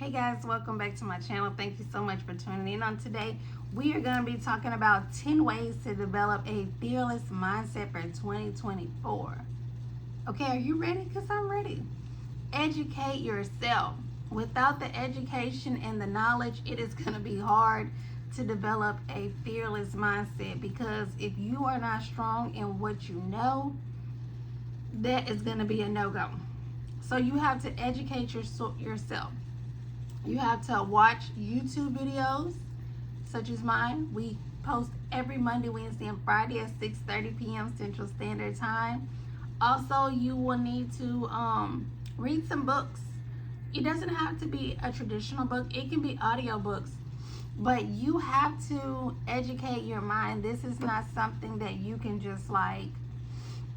Hey guys, welcome back to my channel. Thank you so much for tuning in on today. We are going to be talking about 10 ways to develop a fearless mindset for 2024. Okay, are you ready? Because I'm ready. Educate yourself. Without the education and the knowledge, it is going to be hard to develop a fearless mindset, because if you are not strong in what you know, that is going to be a no-go. So you have to educate yourself. You have to watch YouTube videos such as mine. We post every Monday, Wednesday, and Friday at 6:30 p.m. Central Standard Time. Also, you will need to read some books. It doesn't have to be a traditional book. It can be audio books. But you have to educate your mind. This is not something that you can just like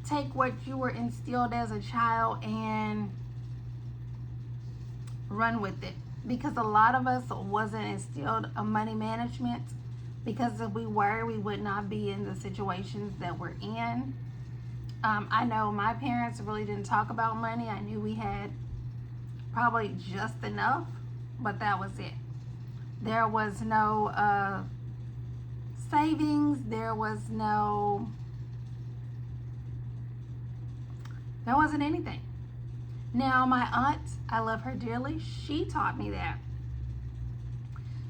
take what you were instilled as a child and run with it, because a lot of us wasn't instilled a money management, because if we were, we would not be in the situations that we're in. I know my parents really didn't talk about money. I knew we had probably just enough, but that was it. There was no savings. There wasn't anything. Now, my aunt, I love her dearly. She taught me that.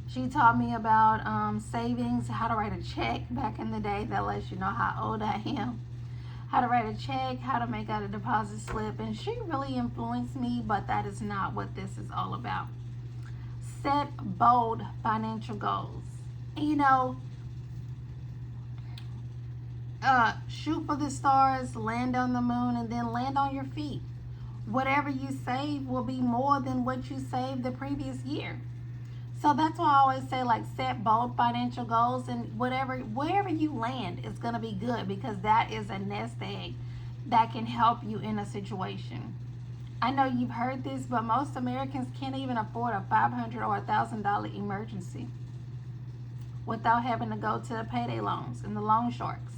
She taught me about savings, how to write a check back in the day. That lets you know how old I am. How to write a check, how to make out a deposit slip. And she really influenced me, but that is not what this is all about. Set bold financial goals. And, shoot for the stars, land on the moon, and then land on your feet. Whatever you save will be more than what you saved the previous year. So that's why I always say, like, set bold financial goals, and wherever you land is going to be good, because that is a nest egg that can help you in a situation. I know you've heard this, but most Americans can't even afford a $500 or $1,000 emergency without having to go to the payday loans and the loan sharks.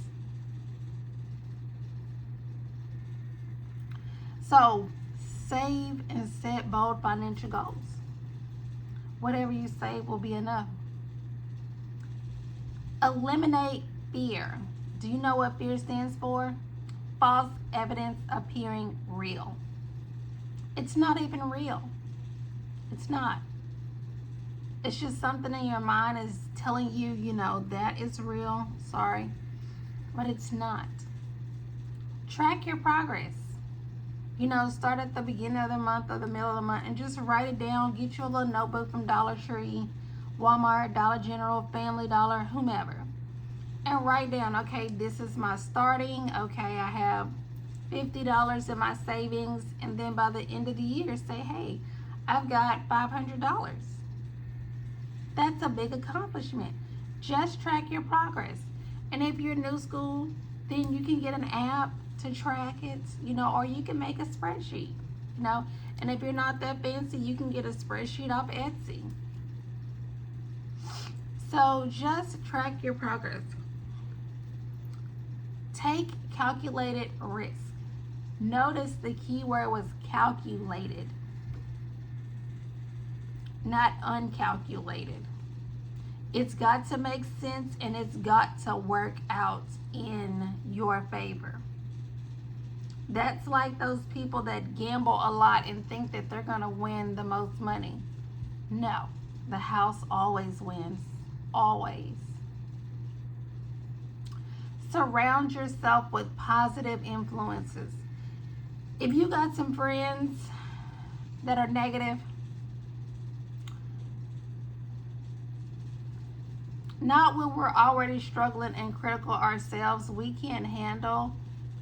So save and set bold financial goals. Whatever you save will be enough. Eliminate fear. Do you know what fear stands for? False evidence appearing real. It's not even real. It's not. It's just something in your mind is telling you, that is real. Sorry. But it's not. Track your progress. Start at the beginning of the month or the middle of the month and just write it down. Get you a little notebook from Dollar Tree, Walmart, Dollar General, Family Dollar, whomever. And write down, okay, this is my starting. Okay, I have $50 in my savings. And then by the end of the year, say, hey, I've got $500. That's a big accomplishment. Just track your progress. And if you're new school, then you can get an app to track it, or you can make a spreadsheet, and if you're not that fancy, you can get a spreadsheet off Etsy. So just track your progress. Take calculated risk. Notice the key word was calculated, not uncalculated. It's got to make sense, and it's got to work out in your favor. That's like those people that gamble a lot and think that they're going to win the most money. No, the house always wins. Always. Surround yourself with positive influences. If you got some friends that are negative, not when we're already struggling and critical ourselves, we can't handle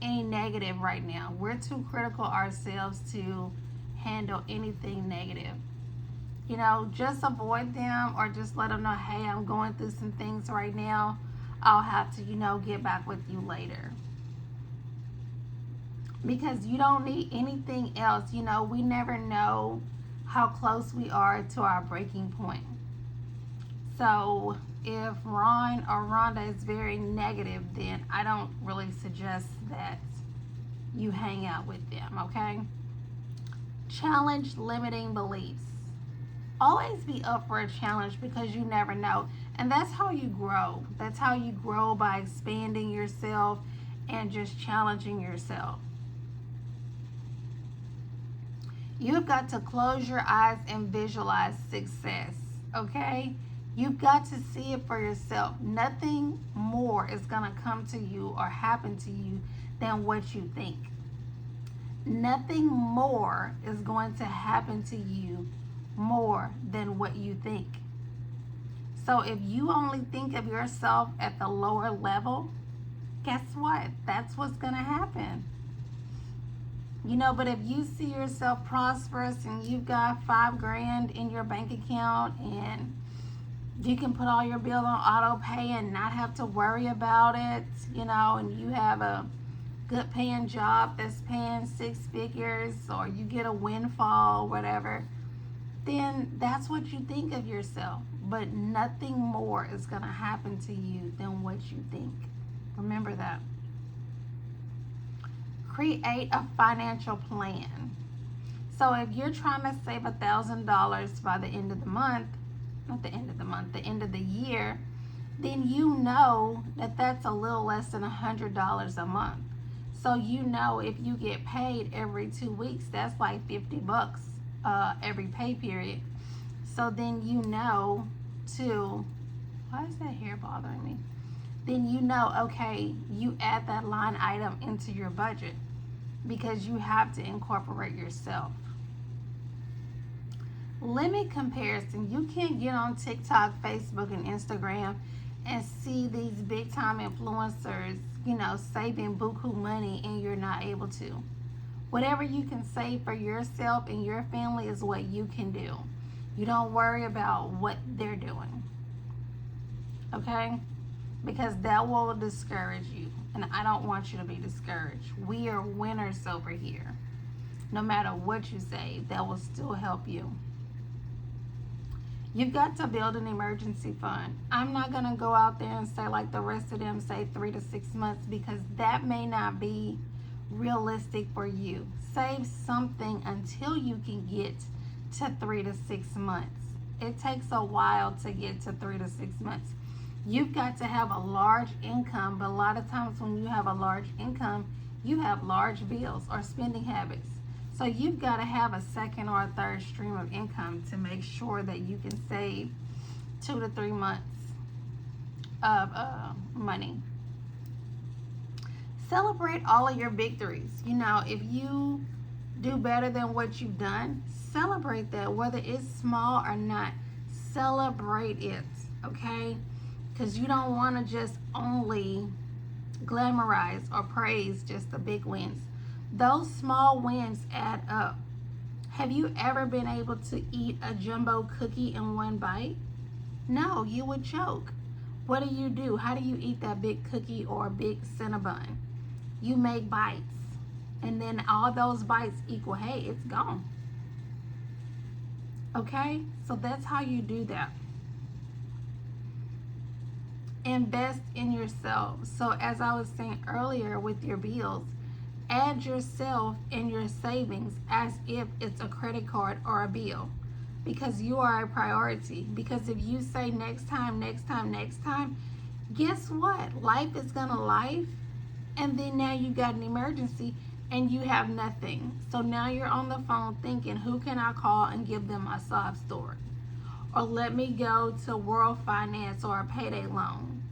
any negative right now. We're too critical ourselves to handle anything negative. Just avoid them, or just let them know, hey, I'm going through some things right now. I'll have to, get back with you later. Because you don't need anything else. We never know how close we are to our breaking point. So if Ron or Rhonda is very negative, then I don't really suggest that you hang out with them, okay? Challenge limiting beliefs. Always be up for a challenge because you never know. And that's how you grow. That's how you grow, by expanding yourself and just challenging yourself. You've got to close your eyes and visualize success, okay? You've got to see it for yourself. Nothing more is going to come to you or happen to you than what you think. Nothing more is going to happen to you more than what you think. So if you only think of yourself at the lower level, guess what? That's what's going to happen. But if you see yourself prosperous and you've got $5,000 in your bank account and you can put all your bills on auto pay and not have to worry about it, and you have a good paying job that's paying 6 figures, or you get a windfall, whatever, then that's what you think of yourself. But nothing more is going to happen to you than what you think. Remember that. Create a financial plan. So if you're trying to save $1,000 by the end of the month, not the end of the month, the end of the year, then you know that that's a little less than $100 a month. So if you get paid every 2 weeks, that's like $50 every pay period. So then why is that hair bothering me? Then okay, you add that line item into your budget because you have to incorporate yourself. Limit comparison. You can't get on TikTok, Facebook, and Instagram and see these big time influencers, saving buku money, and you're not able to. Whatever you can save for yourself and your family is what you can do. You don't worry about what they're doing. Okay? Because that will discourage you. And I don't want you to be discouraged. We are winners over here. No matter what you save, that will still help you. You've got to build an emergency fund. I'm not going to go out there and say like the rest of them say 3 to 6 months, because that may not be realistic for you. Save something until you can get to 3 to 6 months. It takes a while to get to 3 to 6 months. You've got to have a large income, but a lot of times when you have a large income, you have large bills or spending habits. So you've got to have a second or a third stream of income to make sure that you can save 2 to 3 months of money. Celebrate all of your victories. If you do better than what you've done, celebrate that, whether it's small or not. Celebrate it, okay? Because you don't want to just only glamorize or praise just the big wins. Those small wins add up. Have you ever been able to eat a jumbo cookie in one bite? No, you would choke. What do? How do you eat that big cookie or a big Cinnabon? You make bites. And then all those bites equal, hey, it's gone. Okay? So that's how you do that. Invest in yourself. So as I was saying earlier with your bills, add yourself in your savings as if it's a credit card or a bill, because you are a priority. Because if you say next time, guess what? Life is gonna life, and then now you got an emergency and you have nothing. So now you're on the phone thinking, who can I call and give them my sob story? Or let me go to World Finance or a payday loan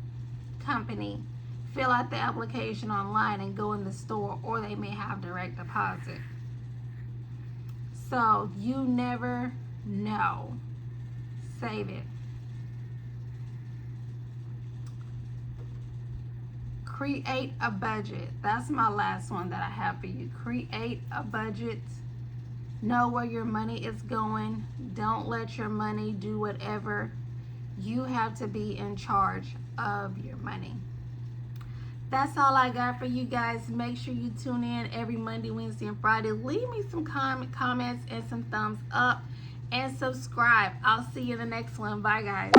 company, fill out the application online and go in the store, or they may have direct deposit. So you never know. Save it. Create a budget. That's my last one that I have for you. Create a budget. Know where your money is going. Don't let your money do whatever. You have to be in charge of your money. That's all I got for you guys. Make sure you tune in every Monday, Wednesday, and Friday. Leave me some comments and some thumbs up, and subscribe. I'll see you in the next one. Bye, guys.